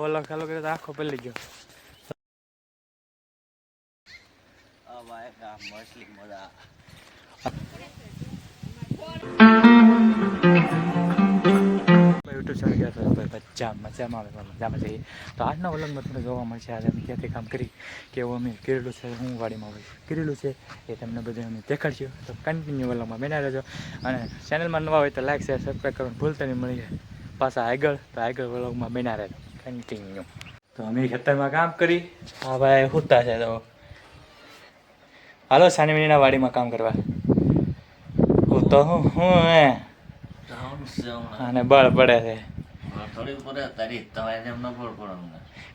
વલ્લભ ચાલુ કર્યો તો આખો પલળી ગયો. મજામાં જઈએ તો આજના વલણમાં તમને જોવા મળશે. આજે અમે ક્યાંથી કામ કરી કેવું અમે કરેલું છે, હું વાડીમાં કરેલું છે એ તમને બધું અમે દેખાડશું. તો કન્ટિન્યુ વલણમાં બના રહેજો અને ચેનલમાં નવા હોય તો લાઈક શેર સબસ્ક્રાઈબ કરવાનું ભૂલતા નહીં. મળીએ પાછા આગળ વલણમાં બના રહેજો કન્ટિન્યુ. તો અમે ખેતરમાં કામ કરી હા ભાઈ હુતા છે. તો હાલો સાનવીના વાડીમાં કામ કરવા હું તો અને બળ પડે છે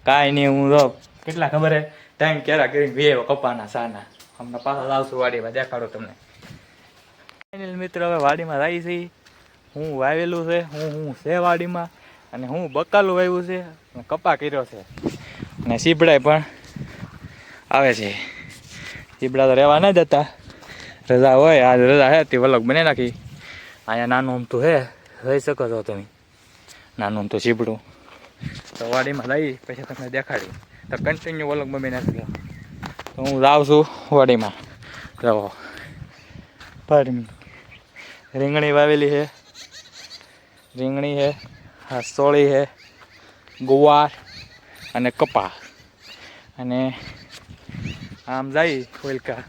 કાંઈ નહીં. હું તો કેટલા ખબર હે ટાઈમ ક્યારે કરીને વેવ કપાના સાના અમને પાછા લાવશું વાડીમાં દેખાડો તમને. મિત્રો હવે વાડીમાં રહી છે. હું વાવેલું છે હું છે વાડીમાં અને હું બકાલું વાવ્યું છે અને કપા કર્યો છે અને સીબડાય પણ આવે છે. સીબડા તો રહેવા ન જતા, રજા હોય આજ રજા હે તે વલગ બને નાખી. અહીંયા નાનું આમતું હે રહી શકો છો તમે, નાનું આમતું સીબડું. તો વાડીમાં લઈ પછી તમને દેખાડી તો કન્ટિન્યુ વલગમાં બને નાખી. તો હું જાઉં છું વાડીમાં. રહો પણ રીંગણી વાવેલી છે, રીંગણી છે, આ સોળી છે, ગુવાર અને કપા અને આમ જાય કોઈલકા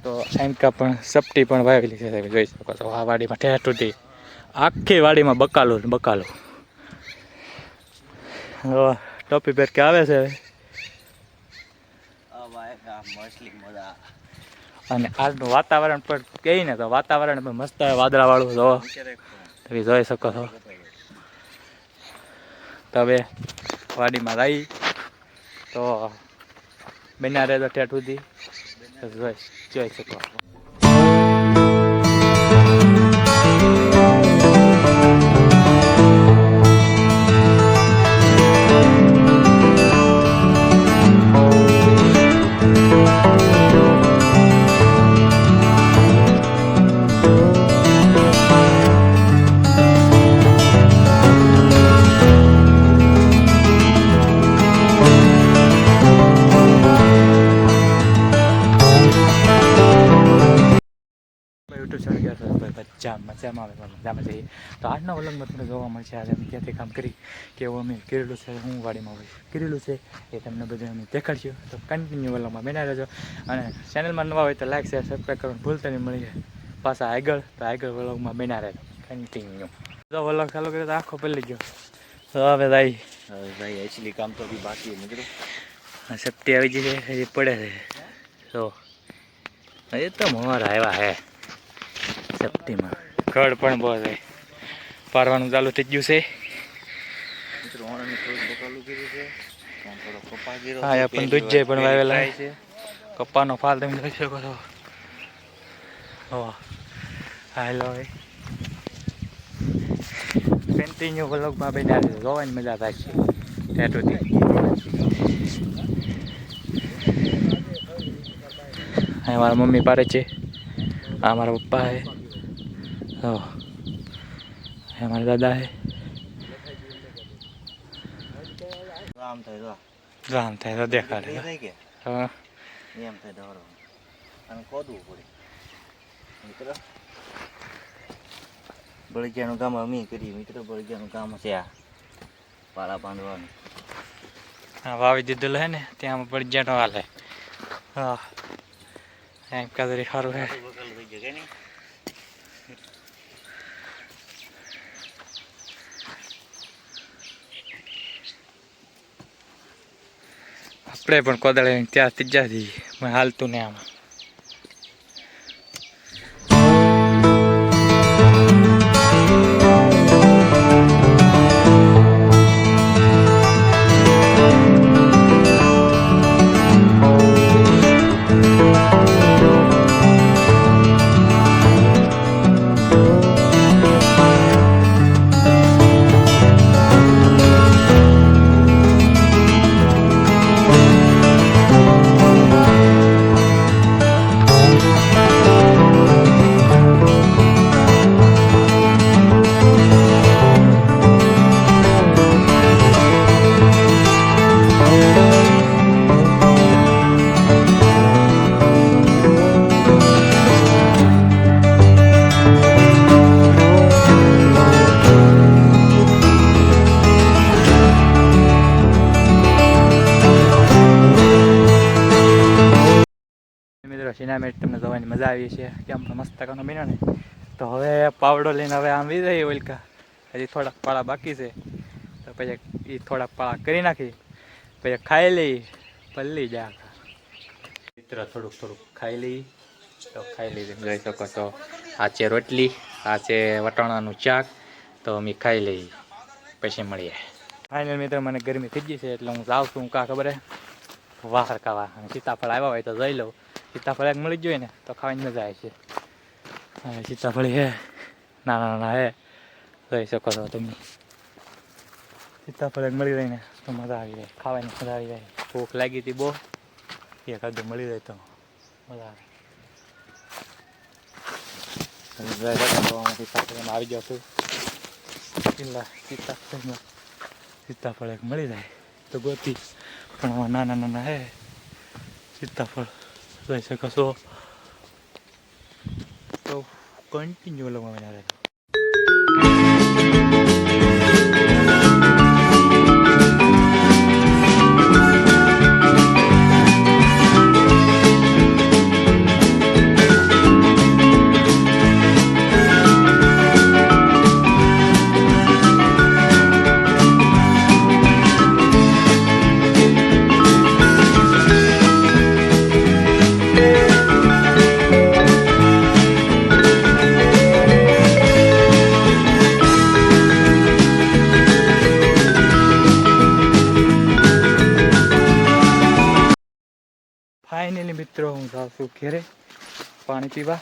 તો એમકા પણ સપટી પણ વાવેલી છે. તમે જોઈ શકો છો આ વાડીમાં ઠેઠ સુધી આખી વાડીમાં બકાલો ટોપી પહેર કે આવે છે. અને આજનું વાતાવરણ પણ કહી ને તો વાતાવરણ પણ મસ્ત વાદળાવાળું જો તમે જોઈ શકો છો. તો હવે વાડીમાં રહી તો બન્યા રહે તો ઠેઠ સુધી જોઈ શકો. મજામાં જઈએ તો આજના વલણમાં તમને જોવા મળશે. આજે અમે ક્યાંથી કામ કરી કેવું અમે કરેલું છે, હું વાડીમાં કરેલું છે એ તમને બધું અમે દેખાડશું. તો કન્ટિન્યુ વલણમાં બના રહેજો અને ચેનલમાં નવા હોય તો લાઈક શેર સબસ્ક્રાઈબ કરવાનું ભૂલતા નહીં. મળીએ પાછા આગળ વલણમાં બના રહેજો કન્ટિન્યુ. તો વલણ ચાલુ કર્યો તો આખો પલળી ગયો. તો હવે ભાઈ એકચ્યુઅલી કામ તો બી બાકી મિત્રો સપ્ટી આવી જઈએ હજી પડે છે. તો એ તો મોર આવ્યા હે સપ્ટીમાં ખડ પણ બહુ છે. પારવાનું ચાલુ થઈ ગયું છે. હા એ પણ દૂજે પણ વાવેલા છે. કપ્પાનો ફાલ તમે જોઈ શકો છો. હાલો કન્ટિન્યુ વ્લોગમાં બન્યા છે. જોવાની મજા થાય છે ઠેઠુંથી. હા મારા મમ્મી પાડે છે, આ મારા પપ્પા હે, हमारे दादा है. રામ થાય તો દેખાડે. હા એમ થાય દોરો અને ખોદવું પડે મિત્ર. બળગિયાનું કામ અમે કરીએ મિત્ર. બળગિયાનું કામ છે આ પાળા બાંધવાનું. હા વાવી દીધેલું હે ને ત્યાં બળગિયાનો હાલે. હા એમ કદરી સારું હે. આપણે પણ કોદાળી ત્યાં ત્રીજા જઈએ હાલતું ને આમાં. સિનેમેટ તમને જોવાની મજા આવી છે કેમ પણ મસ્ત કાનો બન્યો ને. તો હવે પાવડો લઈને હવે આમ વી જઈએ ઓલકા, હજી થોડાક પાળા બાકી છે તો પછી એ થોડાક પાળા કરી નાખી પછી ખાઈ લઈ પલ્લી જા મિત્ર. થોડુંક ખાઈ લઈ તો ખાઈ લીધી જોઈ શકો તો આ છે રોટલી, આ છે વટાણાનું શાક. તો અમે ખાઈ લઈ પછી મળીએ. ફાઇનલ મિત્ર મને ગરમી થઈ ગઈ છે એટલે હું જાઉં છું કાં ખબર હે વાહર ખાવા. અને સીતાફળ આવ્યા હોય તો જોઈ લઉં, સીતાફળ એક મળી જ જોઈએ ને તો ખાવાની મજા આવે છે. સીતાફળ હે નાના નાના હે જોઈ શકો છો તમે. સીતાફળ એક મળી જાય ને તો મજા આવી જાય, ખાવાની મજા આવી જાય. ભૂખ લાગી હતી બહુ, એકાદું મળી જાય તો મજા આવે. સીતાફળમાં આવી જાવ છું પેલા સીતાફળ એક મળી જાય તો ગોતી, પણ આમાં નાના નાના હે સીતાફળ જોઈ શકો છો. તો કન્ટિન્યુ લગવા રહે. ફાઇનલી મિત્રો હું જાઉં છું ઘેરે પાણી પીવા.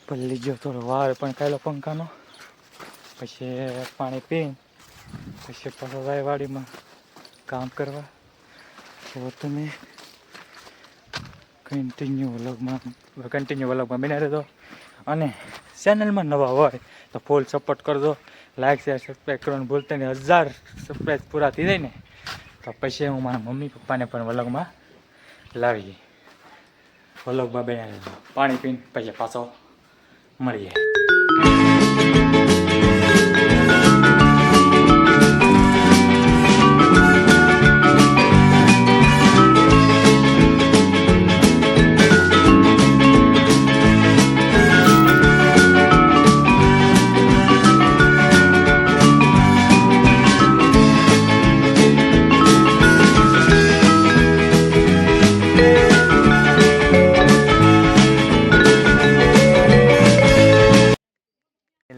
પલ્લી ગયો થોડો વાર પણ ખાઈ લો પંખાનો, પછી પાણી પીને પછી પાછો જાય વાડીમાં કામ કરવા. તો તમે કન્ટિન્યુ વ્લોગમાં બન્યા રહેજો. અને ચેનલમાં નવા હોય તો ફૂલ સપોર્ટ કરજો, લાઈક શેર સબસ્ક્રાઈબ કરવાનું ભૂલતા નહીં. 1000 સબસ્ક્રાઈબ પૂરા થઈ જાય ને તો પછી હું મારા મમ્મી પપ્પાને પણ વ્લોગમાં લાવી વ્લોગમાં બન્યા રહેજો. પાણી પીને પછી પાછો મળીએ.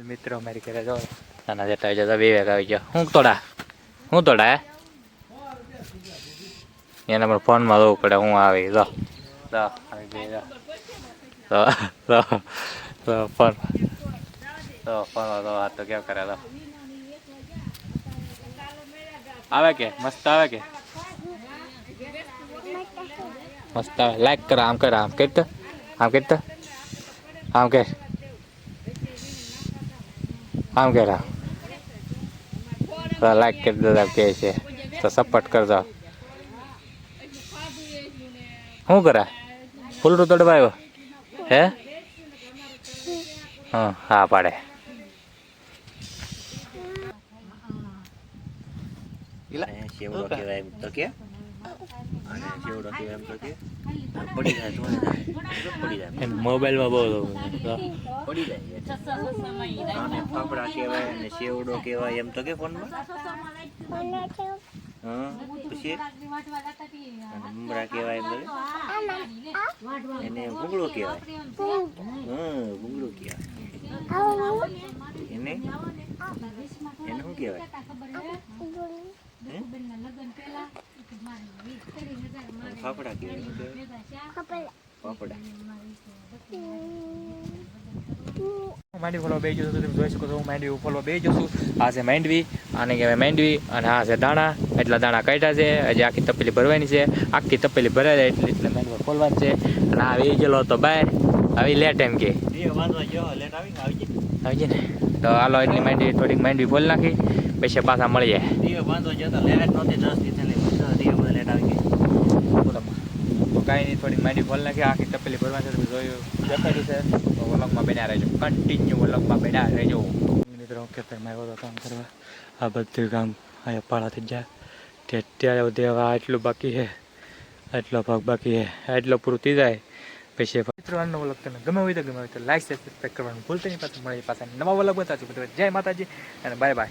મિત્રો મારી ઘરે જાઓ નાના જેટા આવી જતા 2 વાગે આવી ગયો. હું તોડા હે એને પણ ફોનમાં જોવું પડે હું આવી જો આવી ગઈ ફોન તો કેમ કરે આવે કે મસ્ત આવે કે મસ્ત આવે. લાઈક કર આમ કર આમ કર તો આમ કર તો આમ કર આમ કહેરા તો લાઈક કરી દેતા કહે છે તો સપોર્ટ કરજો. શું કરા ફૂલરું તોડવા આવ્યો હે? હા પાડે. શેવડો કહેવાય એમ તો કે શેવડો કહેવાય એમ તો કે પડી જાય મોબાઈલમાં બહુ પડી જાય. અને ફાફડા કહેવાય અને શેવડો કહેવાય એમ તો કે ફોનમાં. હા પછી મમરા કહેવાય એમ તો એને ભૂંગળો કહેવાય. ભૂંગળો કહેવાય એને શું કહેવાય? ફાફડા કહેવાય. ફાફડા માંડવી ફોલો બે જશું તમે જોઈ શકો છો. હું માંડવી ફોલો બે જશું. આ છે માંડવી, આને કહેવાય માંડવી. અને આ છે દાણા, એટલા દાણા કાઢ્યા છે. હજી આખી તપેલી ભરવાની છે. આખી તપેલી ભરાઈ જાય એટલે માંડવી ખોલવાની છે. અને આ આવી ગયેલો હતો બહાર આવી લેટ એમ કે આવી જાય ને તો હાલો એટલી માંડવી થોડીક માંડવી ફોલ નાખી પછી પાછા મળીએ. કાંઈ નહીં થોડીક માંડવી ફોલ નાખી આખી તપેલી ભરવાની છે. જોયું દેખાડ્યું છે તો વ્લોગમાં બન્યા રહેજો, કન્ટિન્યુ વ્લોગમાં બન્યા રહેજો. મિત્રો ખેતરમાં આવ્યો હતો કામ કરવા. આ બધું કામ અહીંયા પાળા થઈ જાય તે અત્યારે સુધી હવે આટલું બાકી છે, આટલો ભાગ બાકી છે. આટલો પૂરું થઈ જાય પછી મિત્રો આજનો વ્લોગ તમને ગમે હોય તો લાઈક સબસ્ક્રાઈબ કરવાનું ભૂલતા નહીં. પાછું મળે પાછા નવા વ્લોગ બતાવજો. જય માતાજી અને બાય બાય.